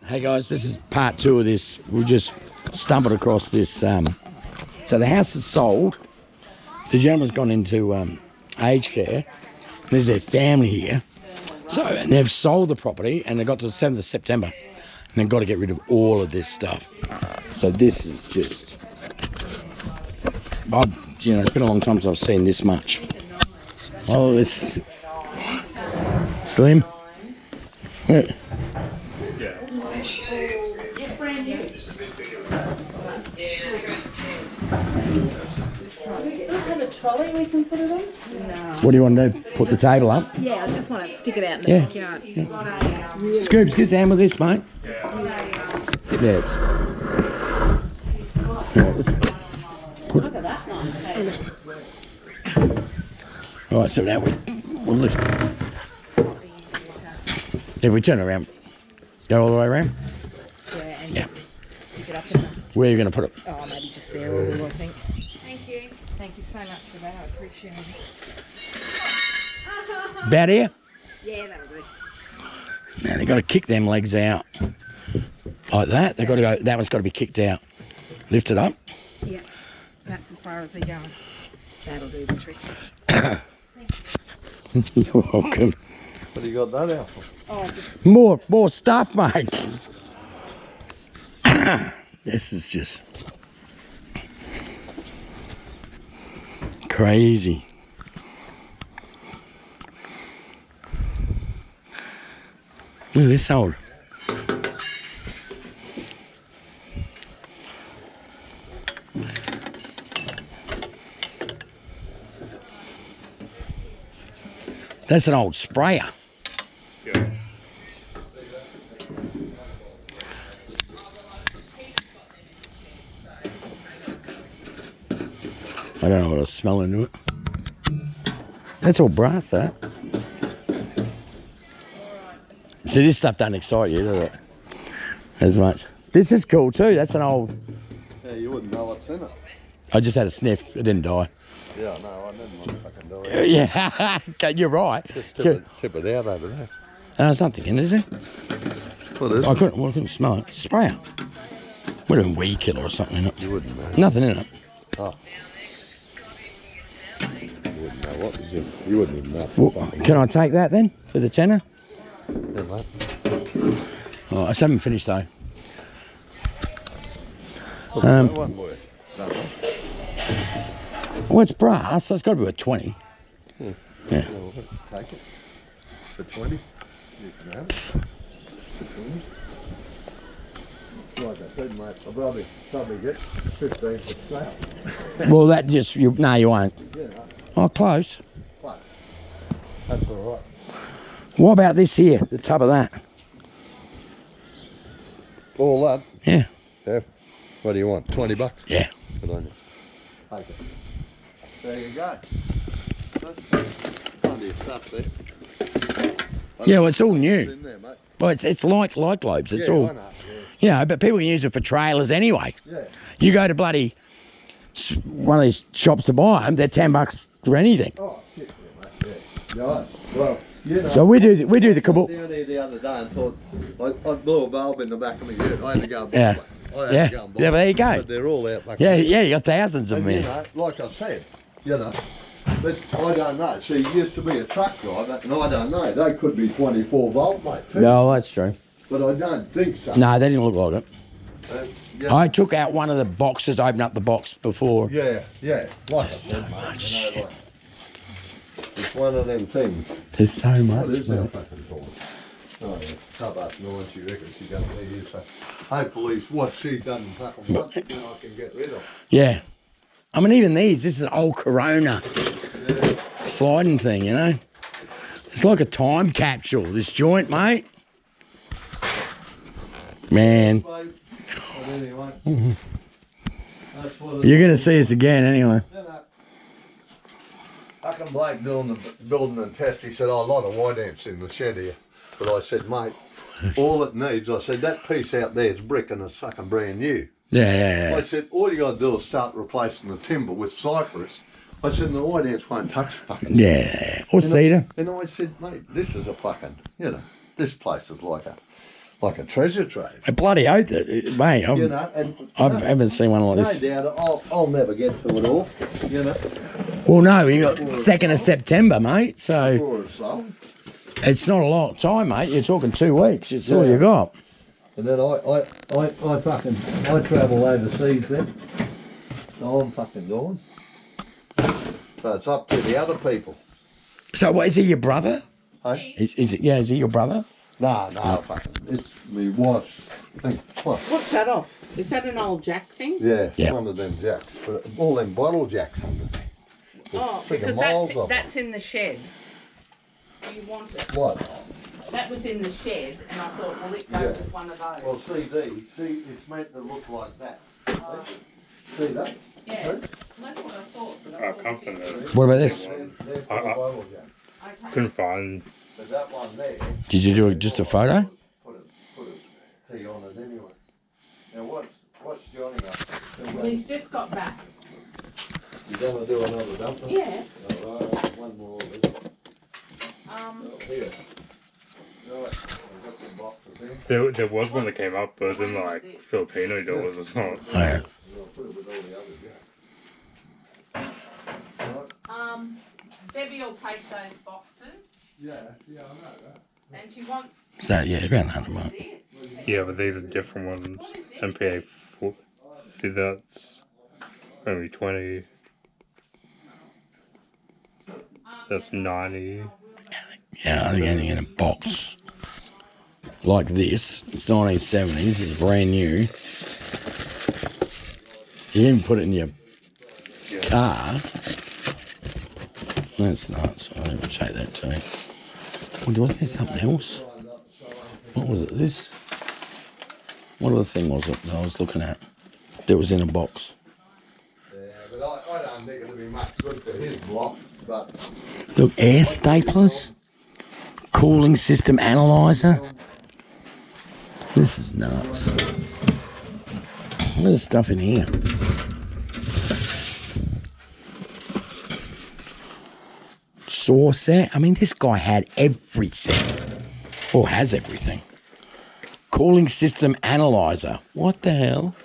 Hey guys, this is part 2 of this. We just stumbled across this. So the house is sold. The gentleman's gone into aged care. There's their family here. So and they've sold the property and they got to the 7th of September. And they've got to get rid of all of this stuff. So this is just... it's been a long time since I've seen this much. Oh, this... Slim? Yeah. Have a trolley we can put it on? No. What do you want to do? Put the table up? Yeah, I just want to stick it out in the backyard. Yeah. Scoops, get down with this, mate. Yes. Look at that nice. All right, so now we'll lift. If we turn around, go all the way around? Yeah, and just stick it up in the... Where are you going to put it? Oh, maybe just there will do, I think. Thank you. Thank you so much for that. I appreciate it. About here? Yeah, that'll do. Now they've got to kick them legs out. Like that. They've got to go, that one's got to be kicked out. Lift it up. Yeah, that's as far as they go. That'll do the trick. You're welcome. What do you got that out for? Oh, just... More stuff, mate. This is just crazy. Look at this old. That's an old sprayer. Yeah. I don't know what I was smelling to it. That's all brass, that. See, this stuff doesn't excite you, does it? As much. This is cool too. That's an old... Yeah, you wouldn't know what's in it. I just had a sniff. It didn't die. Yeah, no, I didn't want to fucking do it. Yeah, okay, you're right. Just tip it out over there. There's nothing in it, is there? What is I it? couldn't smell it. It's a sprayer. Would have been weed killer or something in it. You wouldn't know. Nothing in it. Oh. You wouldn't know what was in it. You wouldn't even know. Well, can I take that then for the tenner? Yeah, mate. Oh, I haven't finished though. That one work. That one. Well, it's brass, so it's got to be a 20. Yeah. Yeah. Well, take it. For 20. You can have it. For 20. Like I said, mate, I'll probably get 15 for sale. Well, that just, no, you won't. Yeah, no. Oh, close. But that's all right. What about this here, the tub of that? All that? Yeah. Yeah. What do you want? 20 bucks? Yeah. Good on you. Take it. There you go. Plenty of stuff there. Yeah, well, it's all It's new. in there, mate. Well, it's like light globes. It's Yeah, all, I know, you know, but people can use it for trailers anyway. yeah. You go to bloody one of these shops to buy them, they're $10 for anything. Oh, shit, yeah, mate. Yeah. Right. Well, you know. So we do the I went kabul. down there the other day and thought, I blew a bulb in the back of my head. I had to go and buy Yeah. one. I had Yeah. to go and buy Yeah, but there you one. go. But they're all out like Yeah, that. yeah, you got thousands of And, them you here. know, like I said, you know, but I don't know. See, you used to be a truck driver, and I don't know. They could be 24 volt, mate. Too. No, that's true. But I don't think so. No, they didn't look like it. Yeah. I took out one of the boxes, opened up the box before. Yeah, yeah. Like I So said, mate, much you know, shit. like, it's one of them things. There's so What much, is that mate. fucking for? Oh yeah, tub up 9, she reckons she's going to use her. Hopefully what she done fucking once, you know, I can get rid of. Yeah. I mean, even these, this is an old Corona sliding thing, you know? It's like a time capsule, this joint, mate. Man, But anyway, that's what it you're is. going to see us again anyway. You know, fucking Blake building and test, he said, oh, a lot of white ants in the shed here. But I said, mate, all it needs, I said, that piece out there is brick and it's fucking brand new. Yeah, I yeah, said, all you got to do is start replacing the timber with cypress. I said, the white ants won't touch fucking. yeah. Or You know, cedar. And I said, mate, this is a fucking, you know, this place is like a like a treasure trove. A bloody oath, mate. You know, and I haven't seen one like no this. doubt I'll never get to it all. You know, Well, no, we got 2nd of September, mate. So or so. it's not a lot of time, mate. You're talking 2 weeks. It's all you got. And then I travel overseas then. So I'm fucking gone. So it's up to the other people. So what, is he your brother? Hey? Is it? Yeah, is he your brother? No, fucking. It's my wife's thing. What? What's that off? Is that an old Jack thing? Yeah, Yeah. one of them jacks. But all them bottle jacks under there. Oh, Figure because miles of that's in the shed. You want it? What? That was in the shed, and I thought, well, it goes Yeah. with one of those. Well, see, it's meant to look like that. See that? Yeah, that's what I thought. But I I thought can't it find was- that. What about this? They're for the bottle jack. Okay. Couldn't find. But that one there. Did you do just a photo? Put a T on it anyway. Now what's Johnny up? Well, he's just got back. You gonna do another dump? Yeah. Alright, one more of it. Here. Right, I've got some boxes here. There was one that came up, but it was in like Filipino doors or something. Oh, yeah. I'll put it with all the others, yeah. Debbie will take those boxes, Yeah, I know that. and she wants So yeah, around 100 mark. this. Yeah, but these are different ones. MPA 4. See, that's maybe 20. That's 90. Yeah, I think anything in a box like this. It's 1970. This is brand new. You even put it in your car. That's nuts. I would take that too. Well, wasn't there something else? What was it? This? What other thing was it that I was looking at that was in a box? Yeah, but I don't think it'll be much good for his block, but Look, air staplers, cooling system analyzer. This is nuts. Look at the stuff in here. Saw set. I mean, this guy had everything, or has everything. Cooling system analyzer. What the hell?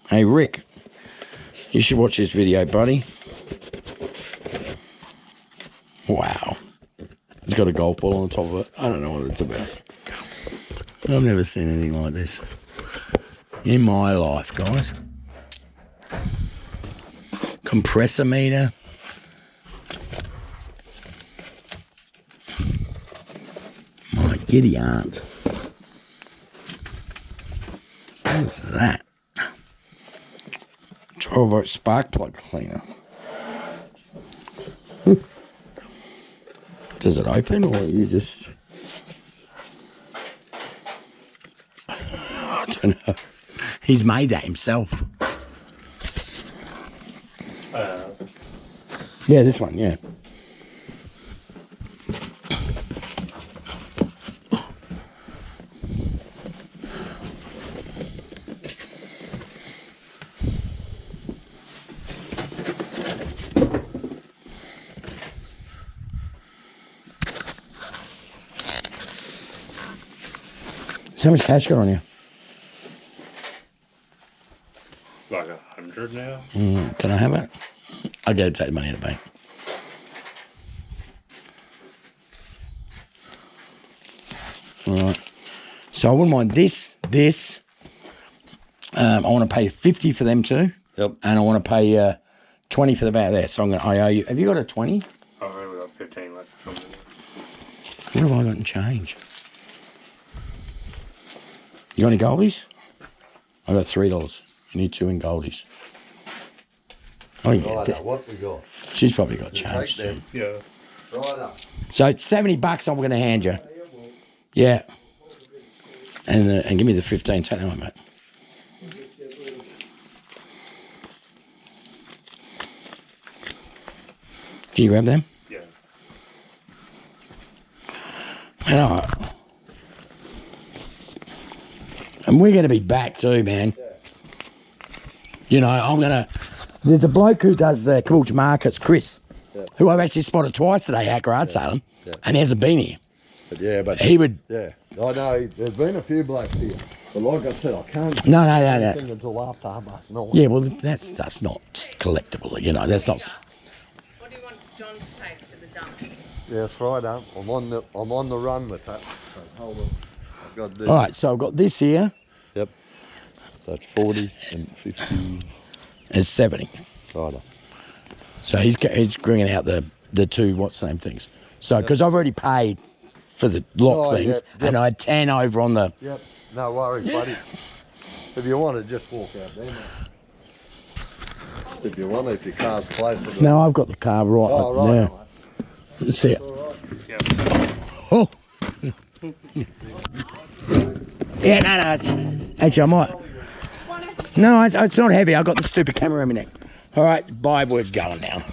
Hey, Rick, you should watch this video, buddy. Wow. It's got a golf ball on the top of it. I don't know what it's about. I've never seen anything like this in my life, guys. Compressor meter. My giddy aunt. What's that? 12-volt spark plug cleaner. Does it open or you just... I don't know. He's made that himself. Yeah, this one, yeah. So how much cash got on you? Like 100 now. Can I have it? I'll go take the money at the bank. All right. So I wouldn't mind this. I want to pay 50 for them too. Yep. And I want to pay 20 for the back there. So I owe you. Have you got a 20? I've only got 15 left from it. What have I got in change? You got any goldies? I got $3. You need 2 in goldies. Oh yeah. right, what we got? She's probably got Take change too. them. Yeah. Right up. So it's $70 I'm going to hand you. Yeah. And give me the 15. Take that one, mate. Can you grab them? Yeah. And we're going to be back too, man. You know, I'm going to... There's a bloke who does the Caboolture markets, Chris, who I've actually spotted twice today at Garage Salem. Yeah. and he hasn't been here. But yeah, but He would. yeah, I know there's been a few blokes here, but like I said, I can't. No. Anything until after $1.5. Yeah, well, that stuff's not collectible. You know, that's not. What do you want John to take to the dump? Yeah, that's right. I'm on the run with that. So hold on. I've got this. All right, so I've got this here. Yep. That's 40 and 50. It's 70. Right. So he's bringing out the two what's the name things. So because I've already paid for the lock Oh, things, yep. and I had 10 over on the. Yep. No worries, buddy. If you want to, just walk out there, mate. If you want, if your car's close to the... No, I've got the car right Oh, up right. now. Let's see it. Oh. Yeah, no. Actually, I might. No, it's not heavy. I've got the stupid camera in my neck. All right, bye. We're going now.